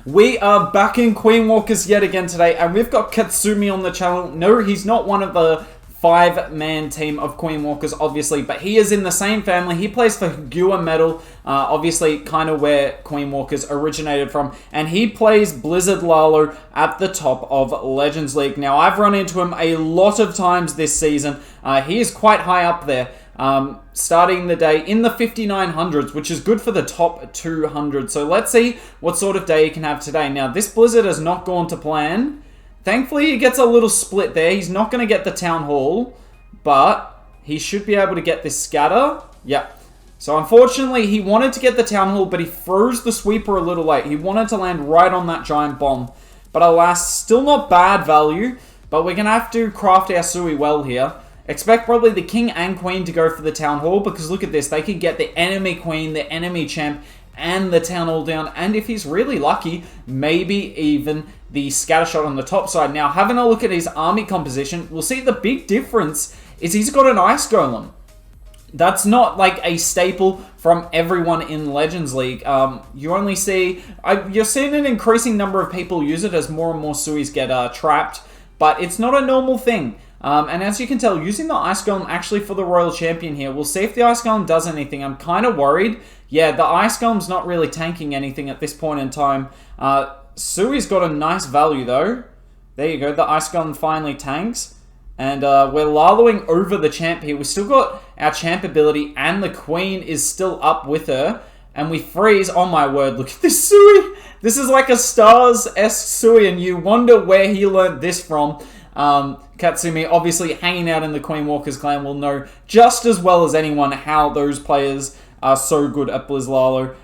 We are back in Queen Walkers yet again today, and we've got Katsumi on the channel. No, he's not one of the 5-man team of Queen Walkers, obviously, but he is in the same family. He plays for Gua Metal, obviously kind of where Queen Walkers originated from, and he plays Blizzard Lalo at the top of Legends League. Now, I've run into him a lot of times this season. He is quite high up there. Starting the day in the 5900s, which is good for the top 200. So let's see what sort of day he can have today. Now, this Blizzard has not gone to plan. Thankfully, he gets a little split there. He's not going to get the Town Hall, but he should be able to get this scatter. Yep. So unfortunately, he wanted to get the Town Hall, but he froze the sweeper a little late. He wanted to land right on that giant bomb. But alas, still not bad value, but we're going to have to craft our Sui well here. Expect probably the King and Queen to go for the Town Hall, because look at this. They could get the enemy Queen, the enemy Champ, and the Town Hall down. And if he's really lucky, maybe even the Scattershot on the top side. Now, having a look at his army composition, we'll see the big difference is he's got an Ice Golem. That's not like a staple from everyone in Legends League. You only see... you're seeing an increasing number of people use it as more and more Suis get trapped, but it's not a normal thing. And as you can tell, using the Ice Golem actually for the Royal Champion here. We'll see if the Ice Golem does anything. I'm kind of worried. Yeah, the Ice Golem's not really tanking anything at this point in time. Sui's got a nice value, though. There you go. The Ice Golem finally tanks. And we're Laloing over the Champ here. We've still got our Champ ability, and the Queen is still up with her. And we freeze. Oh, my word. Look at this Sui. This is like a Stars-esque Sui, and you wonder where he learned this from. Katsumi, obviously hanging out in the Queen Walkers clan, will know just as well as anyone how those players are so good at Blizz Lalo.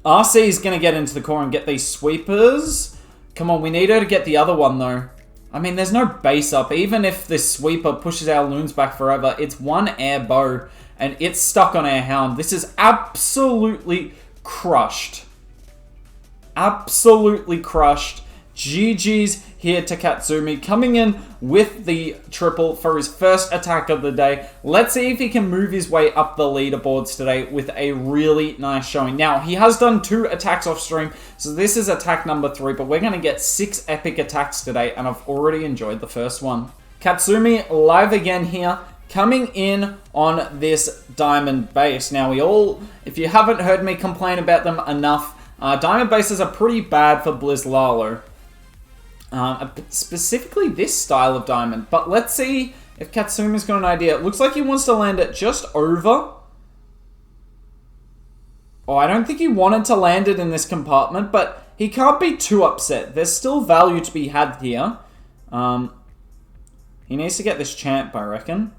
RC is going to get into the core and get these sweepers. Come on, we need her to get the other one, though. I mean, there's no base up. Even if this sweeper pushes our loons back forever, it's one air bow, and it's stuck on our hound. This is absolutely crushed. Absolutely crushed. GG's here to Katsumi, coming in with the triple for his first attack of the day. Let's see if he can move his way up the leaderboards today with a really nice showing. Now, he has done 2 attacks off stream, so this is attack number 3, but we're going to get 6 epic attacks today, and I've already enjoyed the first one. Katsumi live again here, coming in on this diamond base. Now, if you haven't heard me complain about them enough, diamond bases are pretty bad for Blizz Lalo. Specifically this style of diamond. But let's see if Katsumi's got an idea. It looks like he wants to land it just over. Oh, I don't think he wanted to land it in this compartment, but he can't be too upset. There's still value to be had here. He needs to get this champ, I reckon.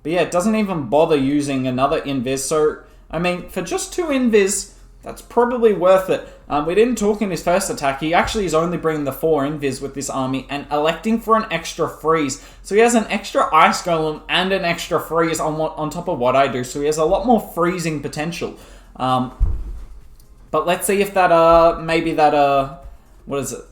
But yeah, it doesn't even bother using another invis. So, I mean, for just 2 invis, that's probably worth it. We didn't talk in his first attack. He actually is only bringing the 4 invis with this army and electing for an extra freeze. So he has an extra Ice Golem and an extra freeze on top of what I do. So he has a lot more freezing potential. But let's see if that, maybe that, what is it?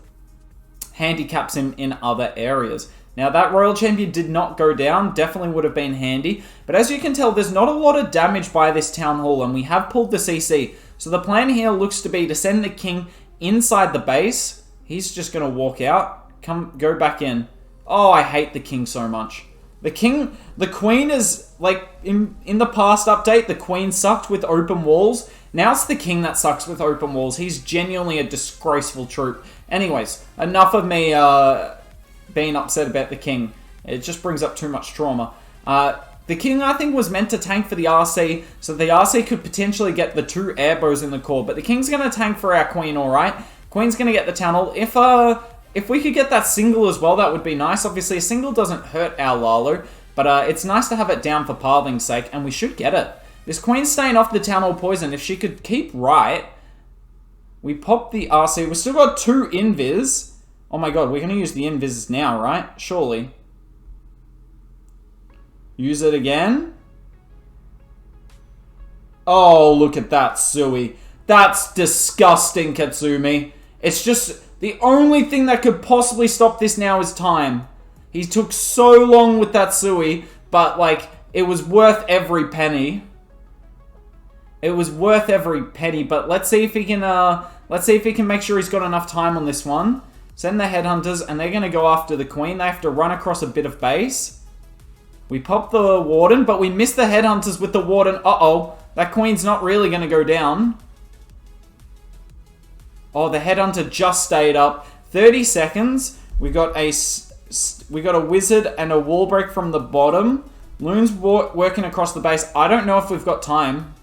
Handicaps him in other areas. Now, that Royal Champion did not go down. Definitely would have been handy. But as you can tell, there's not a lot of damage by this Town Hall, and we have pulled the CC. So the plan here looks to be to send the King inside the base. He's just going to walk out. Go back in. Oh, I hate the King so much. The Queen is, like, in the past update, the Queen sucked with open walls. Now it's the King that sucks with open walls. He's genuinely a disgraceful troop. Anyways, enough of me being upset about the King. It just brings up too much trauma. The King, I think, was meant to tank for the RC, so the RC could potentially get the 2 airbows in the core, but the King's going to tank for our Queen, alright? Queen's going to get the Town Hall. If we could get that single as well, that would be nice. Obviously, a single doesn't hurt our Lalo, but it's nice to have it down for Parling's sake, and we should get it. This Queen's staying off the Town Hall poison. If she could keep right, we pop the RC. We've still got 2 invis. Oh my god, we're going to use the invis now, right? Surely. Use it again. Oh, look at that, Sui. That's disgusting, Katsumi. It's just the only thing that could possibly stop this now is time. He took so long with that Sui, but, like, it was worth every penny. It was worth every penny, but let's see if he can make sure he's got enough time on this one. Send the headhunters, and they're going to go after the queen. They have to run across a bit of base. We pop the warden, but we miss the headhunters with the warden. Uh-oh, that queen's not really going to go down. Oh, the headhunter just stayed up. 30 seconds. We got a wizard and a wall break from the bottom. Loon's working across the base. I don't know if we've got time.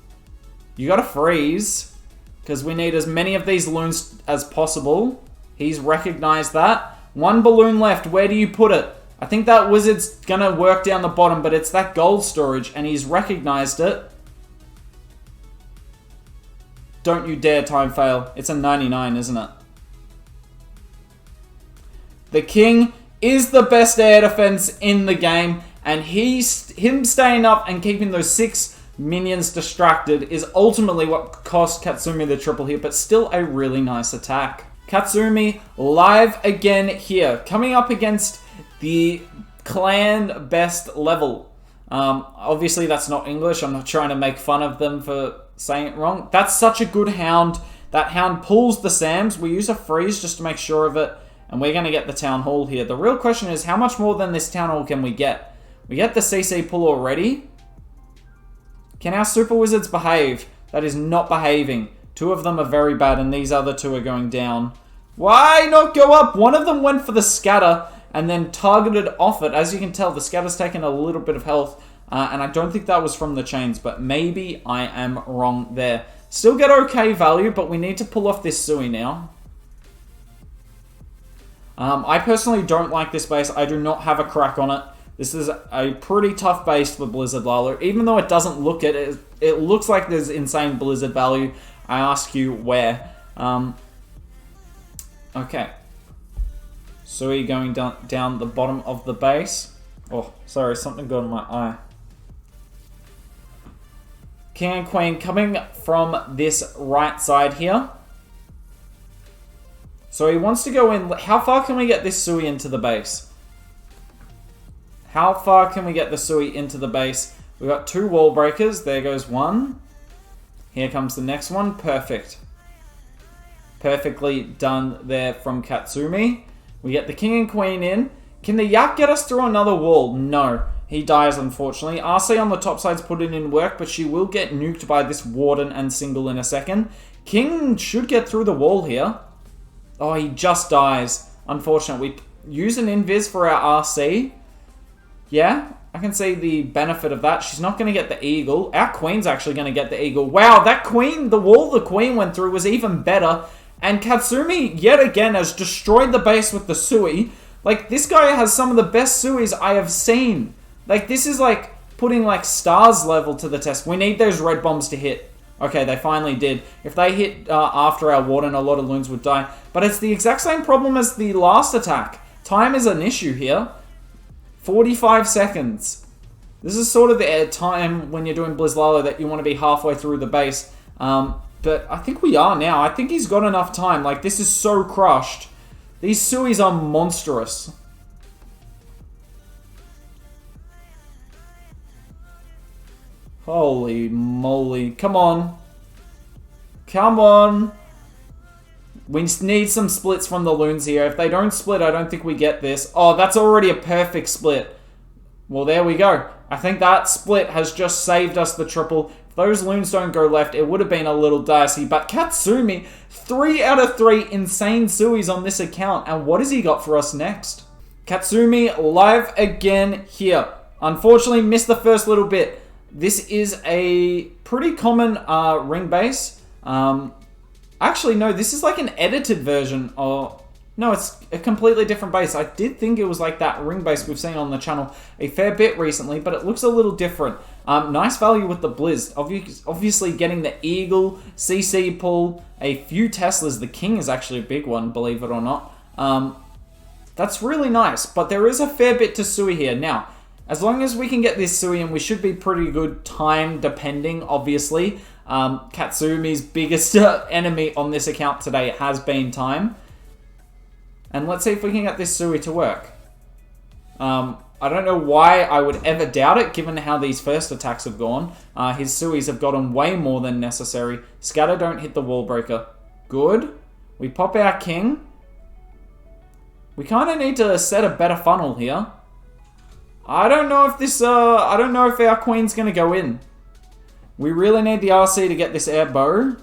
You got to freeze, because we need as many of these loons as possible. He's recognized that. One balloon left. Where do you put it? I think that wizard's going to work down the bottom, but it's that gold storage, and he's recognized it. Don't you dare time fail. It's a 99, isn't it? The king is the best air defense in the game, and him staying up and keeping those 6 minions distracted is ultimately what cost Katsumi the triple here, but still a really nice attack. Katsumi live again here, coming up against the clan best level. Obviously that's not English. I'm not trying to make fun of them for saying it wrong. That's such a good hound. That hound pulls the Sams. We use a freeze just to make sure of it, and we're going to get the town hall here. The real question is, how much more than this town hall can we get? We get the CC pull already. Can our super wizards behave? That is not behaving. 2 of them are very bad, and these other 2 are going down. Why not go up? One of them went for the scatter and then targeted off it. As you can tell, the scatter's taken a little bit of health, and I don't think that was from the chains, but maybe I am wrong there. Still get okay value, but we need to pull off this Sui now. I personally don't like this base. I do not have a crack on it. This is a pretty tough base for Blizzard Lalo. Even though it doesn't look it, it looks like there's insane Blizzard value. I ask you where. Okay. Sui going down the bottom of the base. Oh, sorry, something got in my eye. King and Queen coming from this right side here. So he wants to go in. How far can we get this Sui into the base? How far can we get the Sui into the base? We've got 2 wall breakers. There goes one. Here comes the next one. Perfect. Perfectly done there from Katsumi. We get the king and queen in. Can the yak get us through another wall? No. He dies, unfortunately. RC on the top side's putting in work, but she will get nuked by this warden and single in a second. King should get through the wall here. Oh, he just dies. Unfortunate. We use an invis for our RC. Yeah, I can see the benefit of that. She's not going to get the eagle. Our queen's actually going to get the eagle. Wow, that queen, the wall the queen went through was even better. And Katsumi, yet again, has destroyed the base with the Sui. Like, this guy has some of the best Suis I have seen. Like, this is like putting like stars level to the test. We need those red bombs to hit. Okay, they finally did. If they hit after our warden, a lot of loons would die. But it's the exact same problem as the last attack. Time is an issue here. 45 seconds. This is sort of the time when you're doing Blizz Lalo that you want to be halfway through the base. But I think we are now. I think he's got enough time. Like, this is so crushed. These Suis are monstrous. Holy moly. Come on. Come on. We need some splits from the loons here. If they don't split, I don't think we get this. Oh, that's already a perfect split. Well, there we go. I think that split has just saved us the triple. If those loons don't go left, it would have been a little dicey. But Katsumi, 3 out of 3 insane Suis on this account. And what has he got for us next? Katsumi live again here. Unfortunately, missed the first little bit. This is a pretty common ring base. Actually, no, this is like an edited version of... No, it's a completely different base. I did think it was like that ring base we've seen on the channel a fair bit recently, but it looks a little different. Nice value with the Blizz. Obviously getting the Eagle, CC pull, a few Teslas. The King is actually a big one, believe it or not. That's really nice, but there is a fair bit to Sui here. Now, as long as we can get this Sui in, we should be pretty good time depending, obviously. Katsumi's biggest enemy on this account today has been time. And let's see if we can get this Sui to work. I don't know why I would ever doubt it, given how these first attacks have gone. His Suis have gotten way more than necessary. Scatter, don't hit the wall breaker. Good. We pop our king. We kind of need to set a better funnel here. I don't know if this, I don't know if our queen's going to go in. We really need the RC to get this air bow.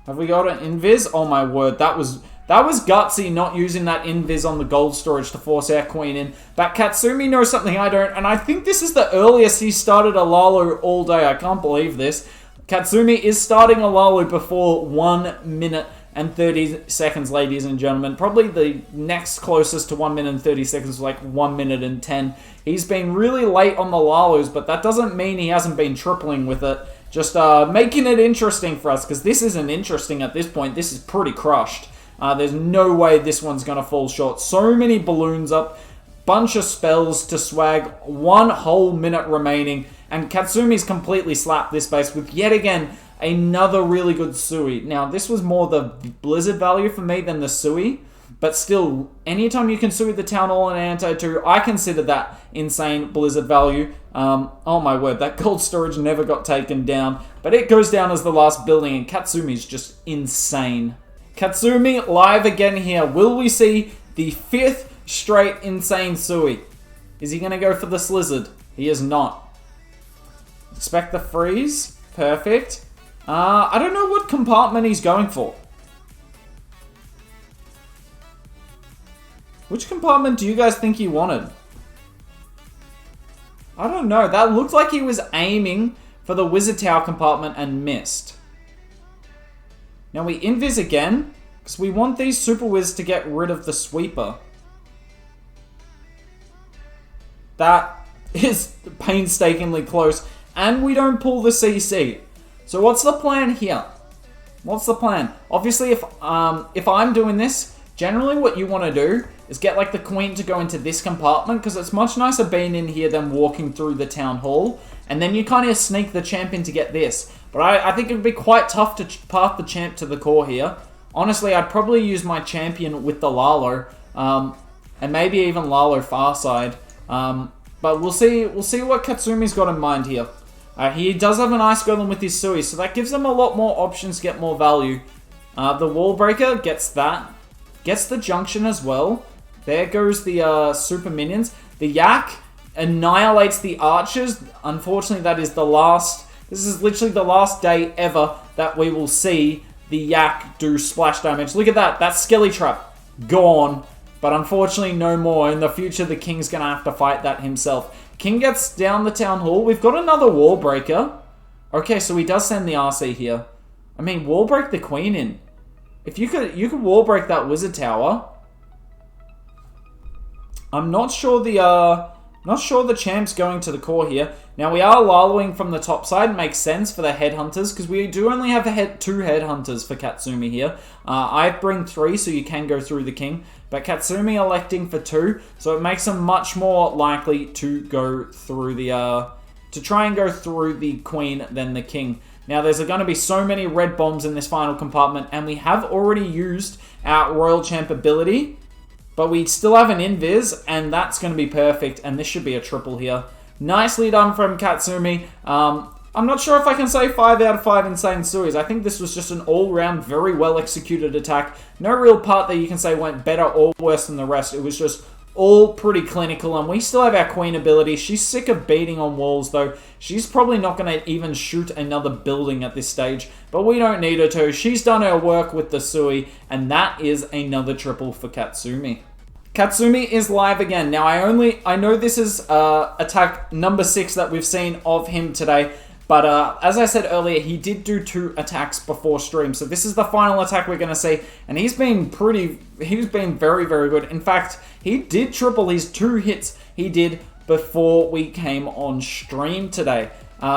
Have we got an invis? Oh my word, that was gutsy not using that invis on the gold storage to force our queen in. But Katsumi knows something I don't, and I think this is the earliest he started a Lalo all day. I can't believe this. Katsumi is starting a Lalo before 1 minute and 30 seconds, ladies and gentlemen. Probably the next closest to 1 minute and 30 seconds was like 1 minute and 10. He's been really late on the Lalos, but that doesn't mean he hasn't been tripling with it. Just making it interesting for us, because this isn't interesting at this point. This is pretty crushed. There's no way this one's going to fall short. So many balloons up, bunch of spells to swag, 1 whole minute remaining, and Katsumi's completely slapped this base with, yet again, another really good Sui. Now, this was more the Blizzard value for me than the Sui, but still, anytime you can Sui the Town Hall and Anto 2, I consider that insane Blizzard value. Oh my word, that gold storage never got taken down, but it goes down as the last building, and Katsumi's just insane. Katsumi live again here. Will we see the 5th straight insane Sui? Is he going to go for the Slizzard? He is not. Expect the freeze. Perfect. I don't know what compartment he's going for. Which compartment do you guys think he wanted? I don't know. That looked like he was aiming for the Wizard Tower compartment and missed. Now we invis again, because we want these Super Wiz to get rid of the sweeper. That is painstakingly close, and we don't pull the CC. So what's the plan here? What's the plan? Obviously, if I'm doing this, generally what you want to do is get like the queen to go into this compartment, because it's much nicer being in here than walking through the town hall, and then you kind of sneak the champion to get this. But I think it would be quite tough to path the champ to the core here. Honestly, I'd probably use my champion with the Lalo, and maybe even Lalo Farside. But we'll see what Katsumi's got in mind here. He does have an Ice Golem with his Sui, so that gives him a lot more options to get more value. The Wall Breaker gets that. Gets the Junction as well. There goes the Super Minions. The Yak annihilates the Archers. Unfortunately, that is the last... This is literally the last day ever that we will see the Yak do splash damage. Look at that. That Skelly Trap. Gone. But unfortunately, no more. In the future, the King's going to have to fight that himself. King gets down the Town Hall. We've got another Wall Breaker. Okay, so he does send the RC here. I mean, Wall Break the Queen in. If you could Wall Break that Wizard Tower. I'm not sure the champ's going to the core here. Now, we are Laloing from the top side. It makes sense for the headhunters, because we do only have 2 headhunters for Katsumi here. I bring 3, so you can go through the king. But Katsumi electing for 2, so it makes him much more likely to go through the... to try and go through the queen than the king. Now, there's going to be so many red bombs in this final compartment, and we have already used our Royal Champ ability. But we still have an invis, and that's going to be perfect, and this should be a triple here. Nicely done from Katsumi. I'm not sure if I can say 5 out of 5 insane Suis. I think this was just an all-round, very well-executed attack. No real part that you can say went better or worse than the rest. It was just all pretty clinical, and we still have our queen ability. She's sick of beating on walls, though. She's probably not going to even shoot another building at this stage, but we don't need her to. She's done her work with the Sui, and that is another triple for Katsumi. Katsumi is live again. Now, I know this is attack number 6 that we've seen of him today, but as I said earlier, he did do 2 attacks before stream, so this is the final attack we're going to see, and he's been very, very good. In fact, he did triple his 2 hits he did before we came on stream today.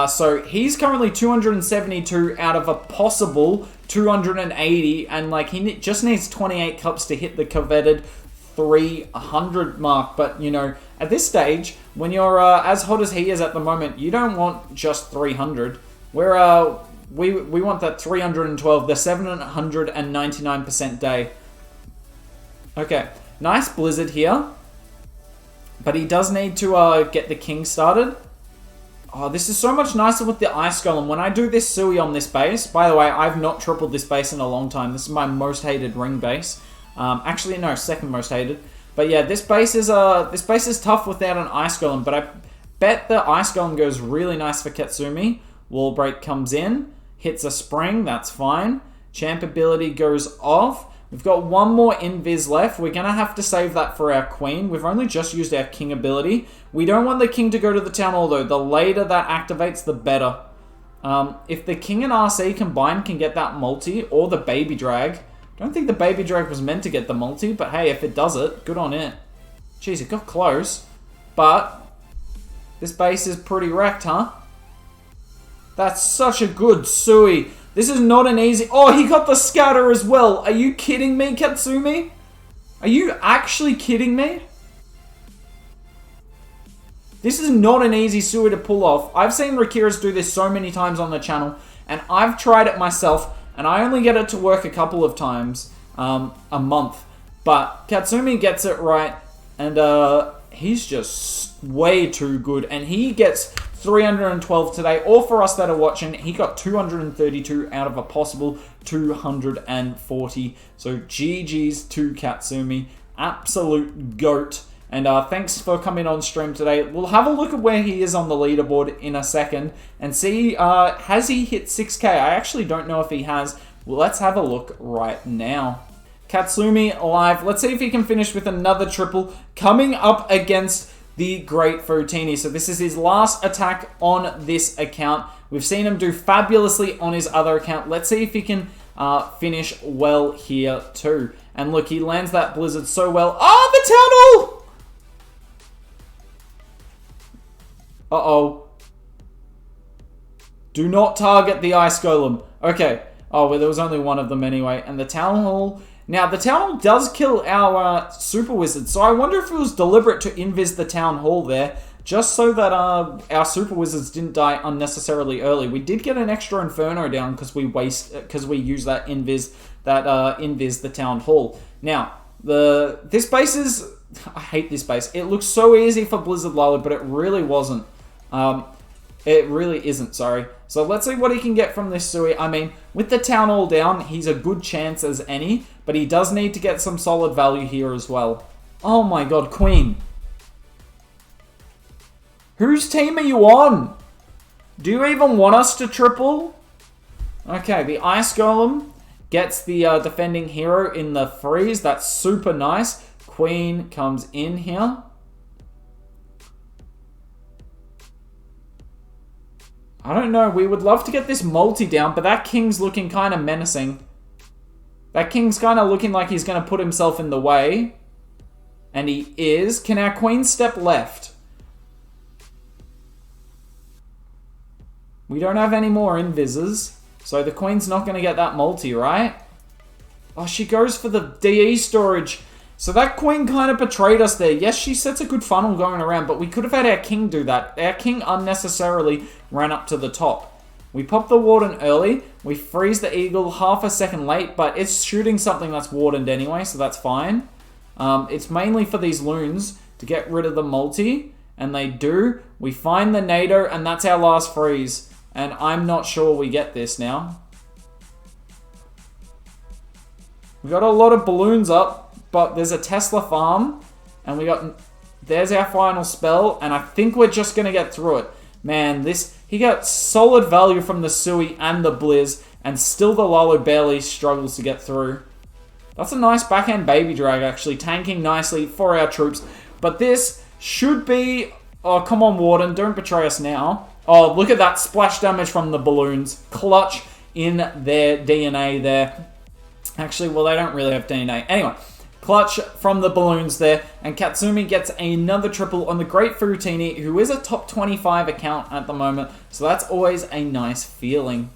So he's currently 272 out of a possible 280, and like he just needs 28 cups to hit the coveted 300 mark. But you know, at this stage, when you're as hot as he is at the moment, you don't want just 300. We want that 312, the 799% day. Okay, nice Blizzard here. But he does need to get the king started. Oh, this is so much nicer with the Ice Golem. When I do this Sui on this base, by the way, I've not tripled this base in a long time. This is my most hated ring base. Actually, no, second most hated. But yeah, this base is tough without an Ice Golem. But I bet the Ice Golem goes really nice for Katsumi. Wall Break comes in, hits a spring, that's fine. Champ ability goes off. We've got one more invis left. We're going to have to save that for our queen. We've only just used our king ability. We don't want the king to go to the town hall though. The later that activates, the better. If the king and RC combined can get that multi, or the baby drag. I don't think the baby drag was meant to get the multi, but hey, if it does it, good on it. Jeez, it got close. But this base is pretty wrecked, huh? That's such a good Sui. This is not an easy... Oh, he got the scatter as well. Are you kidding me, Katsumi? Are you actually kidding me? This is not an easy Sui to pull off. I've seen Rakiras do this so many times on the channel, and I've tried it myself, and I only get it to work a couple of times a month. But Katsumi gets it right, and he's just way too good, and he gets 312 today, or for us that are watching, he got 232 out of a possible 240. So GG's to Katsumi, absolute GOAT. And thanks for coming on stream today. We'll have a look at where he is on the leaderboard in a second and see, has he hit 6k? I actually don't know if he has. Well, let's have a look right now. Katsumi live. Let's see if he can finish with another triple coming up against the Great Furutini. So this is his last attack on this account. We've seen him do fabulously on his other account. Let's see if he can finish well here too. And look, he lands that Blizzard so well. Oh, the tunnel! Uh-oh. Do not target the Ice Golem. Okay. Oh, well, there was only one of them anyway. And the Town Hall... Now, the Town Hall does kill our Super Wizard, so I wonder if it was deliberate to invis the Town Hall there, just so that our Super Wizards didn't die unnecessarily early. We did get an extra Inferno down because we use that invis the Town Hall. Now, this base is... I hate this base. It looks so easy for Blizzard Lalo, but it really wasn't. It really isn't, sorry. So let's see what he can get from this Sui. I mean, with the Town Hall down, he's a good chance as any, but he does need to get some solid value here as well. Oh my god, Queen. Whose team are you on? Do you even want us to triple? Okay, the Ice Golem gets the defending hero in the freeze. That's super nice. Queen comes in here. I don't know. We would love to get this multi down, but that king's looking kind of menacing. That king's kind of looking like he's going to put himself in the way. And he is. Can our queen step left? We don't have any more invises, so the queen's not going to get that multi, right? Oh, she goes for the DE storage. So that queen kind of betrayed us there. Yes, she sets a good funnel going around, but we could have had our king do that. Our king unnecessarily ran up to the top. We pop the Warden early. We freeze the Eagle half a second late, but it's shooting something that's Wardened anyway, so that's fine. It's mainly for these loons to get rid of the multi, and they do. We find the Nader, and that's our last freeze. And I'm not sure we get this now. We got a lot of balloons up. But there's a Tesla farm, and there's our final spell, and I think we're just going to get through it. Man, he got solid value from the Sui and the Blizz, and still the Lalo barely struggles to get through. That's a nice backhand baby drag, actually, tanking nicely for our troops. But this should be... Oh, come on, Warden, don't betray us now. Oh, look at that splash damage from the balloons. Clutch in their DNA there. Actually, well, they don't really have DNA. Anyway... Clutch from the balloons there, and Katsumi gets another triple on the Great Furutini, who is a top 25 account at the moment, so that's always a nice feeling.